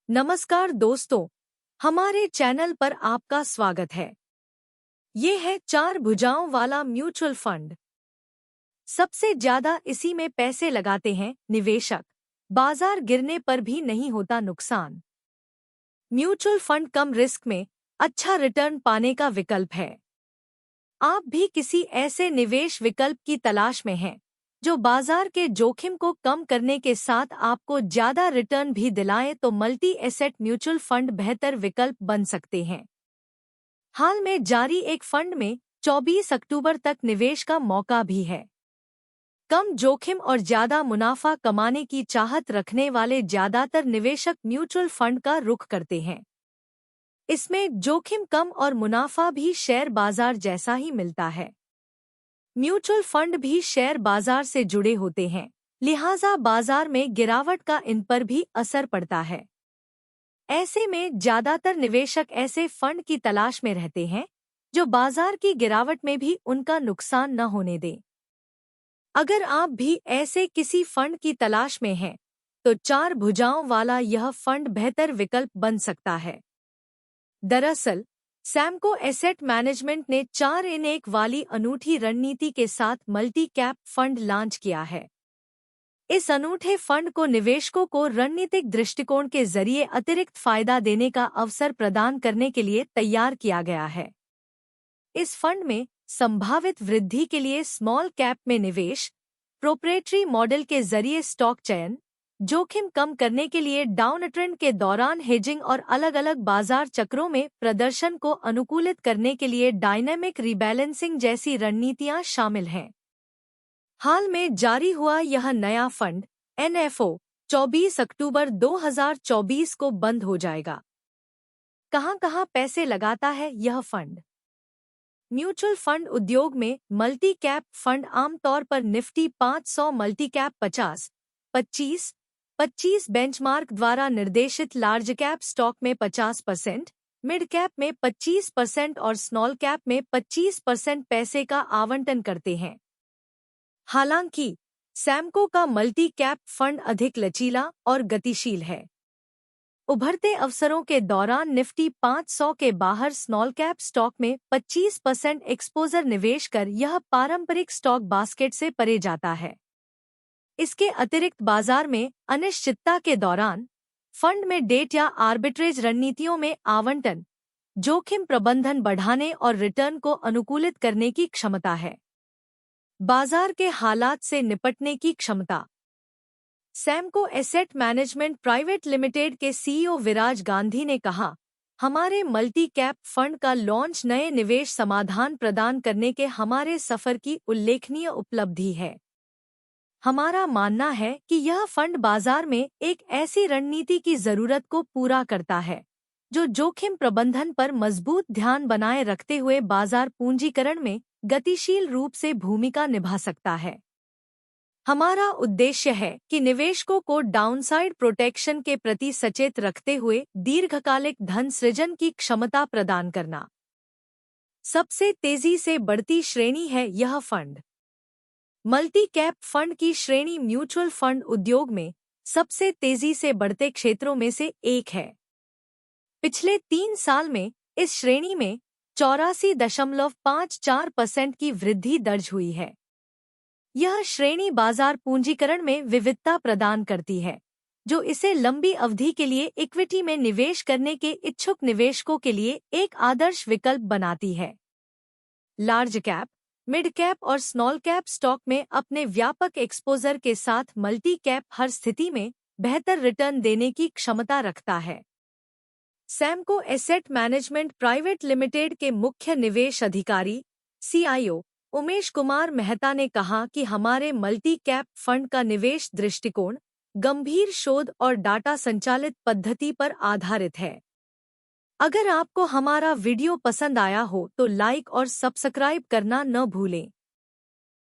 नमस्कार दोस्तों, हमारे चैनल पर आपका स्वागत है। ये है चार भुजाओं वाला म्यूचुअल फंड। सबसे ज्यादा इसी में पैसे लगाते हैं निवेशक। बाजार गिरने पर भी नहीं होता नुकसान। म्यूचुअल फंड कम रिस्क में अच्छा रिटर्न पाने का विकल्प है। आप भी किसी ऐसे निवेश विकल्प की तलाश में हैं जो बाजार के जोखिम को कम करने के साथ आपको ज्यादा रिटर्न भी दिलाए तो मल्टी एसेट म्यूचुअल फंड बेहतर विकल्प बन सकते हैं। हाल में जारी एक फंड में 24 अक्टूबर तक निवेश का मौका भी है। कम जोखिम और ज्यादा मुनाफा कमाने की चाहत रखने वाले ज्यादातर निवेशक म्यूचुअल फंड का रुख करते हैं। इसमें जोखिम कम और मुनाफा भी शेयर बाजार जैसा ही मिलता है। म्यूचुअल फंड भी शेयर बाजार से जुड़े होते हैं, लिहाजा बाजार में गिरावट का इन पर भी असर पड़ता है। ऐसे में ज्यादातर निवेशक ऐसे फंड की तलाश में रहते हैं जो बाजार की गिरावट में भी उनका नुकसान न होने दें। अगर आप भी ऐसे किसी फंड की तलाश में हैं, तो चार भुजाओं वाला यह फंड बेहतर विकल्प बन सकता है। दरअसल सैमको एसेट मैनेजमेंट ने 4 in 1 वाली अनूठी रणनीति के साथ मल्टी कैप फंड लॉन्च किया है। इस अनूठे फंड को निवेशकों को रणनीतिक दृष्टिकोण के जरिए अतिरिक्त फायदा देने का अवसर प्रदान करने के लिए तैयार किया गया है। इस फंड में संभावित वृद्धि के लिए स्मॉल कैप में निवेश, प्रोप्रेटरी मॉडल के जरिए स्टॉक चयन, जोखिम कम करने के लिए डाउनट्रेंड के दौरान हेजिंग और अलग अलग बाजार चक्रों में प्रदर्शन को अनुकूलित करने के लिए डायनेमिक रीबैलेंसिंग जैसी रणनीतियां शामिल हैं। हाल में जारी हुआ यह नया फंड NFO 24 अक्टूबर 2024 को बंद हो जाएगा। कहां-कहां पैसे लगाता है यह फंड? म्यूचुअल फंड उद्योग में मल्टी कैप फंड आमतौर पर निफ्टी 500 मल्टी कैप 50-25 बेंचमार्क द्वारा निर्देशित लार्ज कैप स्टॉक में 50%, मिड कैप में 25% और स्मॉल कैप में 25% पैसे का आवंटन करते हैं। हालांकि सैमको का मल्टी कैप फंड अधिक लचीला और गतिशील है। उभरते अवसरों के दौरान निफ्टी 500 के बाहर स्मॉल कैप स्टॉक में 25% एक्सपोजर निवेश कर यह पारंपरिक स्टॉक बास्केट से परे जाता है। इसके अतिरिक्त बाजार में अनिश्चितता के दौरान फंड में डेट या आर्बिट्रेज रणनीतियों में आवंटन, जोखिम प्रबंधन बढ़ाने और रिटर्न को अनुकूलित करने की क्षमता है। बाजार के हालात से निपटने की क्षमता। Samco asset management private limited के CEO विराज गांधी ने कहा, हमारे मल्टी कैप फंड का लॉन्च नए निवेश समाधान प्रदान करने के हमारे सफर की उल्लेखनीय उपलब्धि है। हमारा मानना है कि यह फंड बाजार में एक ऐसी रणनीति की जरूरत को पूरा करता है जो जोखिम प्रबंधन पर मजबूत ध्यान बनाए रखते हुए बाजार पूंजीकरण में गतिशील रूप से भूमिका निभा सकता है। हमारा उद्देश्य है कि निवेशकों को डाउनसाइड प्रोटेक्शन के प्रति सचेत रखते हुए दीर्घकालिक धन सृजन की क्षमता प्रदान करना। सबसे तेजी से बढ़ती श्रेणी है यह फंड। मल्टी कैप फंड की श्रेणी म्यूचुअल फंड उद्योग में सबसे तेजी से बढ़ते क्षेत्रों में से एक है। पिछले 3 साल में इस श्रेणी में 84.54% की वृद्धि दर्ज हुई है। यह श्रेणी बाजार पूंजीकरण में विविधता प्रदान करती है, जो इसे लंबी अवधि के लिए इक्विटी में निवेश करने के इच्छुक निवेशकों के लिए एक आदर्श विकल्प बनाती है। लार्ज कैप, मिड कैप और स्मॉल कैप स्टॉक में अपने व्यापक एक्सपोजर के साथ मल्टी कैप हर स्थिति में बेहतर रिटर्न देने की क्षमता रखता है। Samco asset management private limited के मुख्य निवेश अधिकारी CIO उमेश कुमार मेहता ने कहा कि हमारे मल्टी कैप फंड का निवेश दृष्टिकोण गंभीर शोध और डाटा संचालित पद्धति पर आधारित है। अगर आपको हमारा वीडियो पसंद आया हो तो लाइक और सब्सक्राइब करना न भूलें।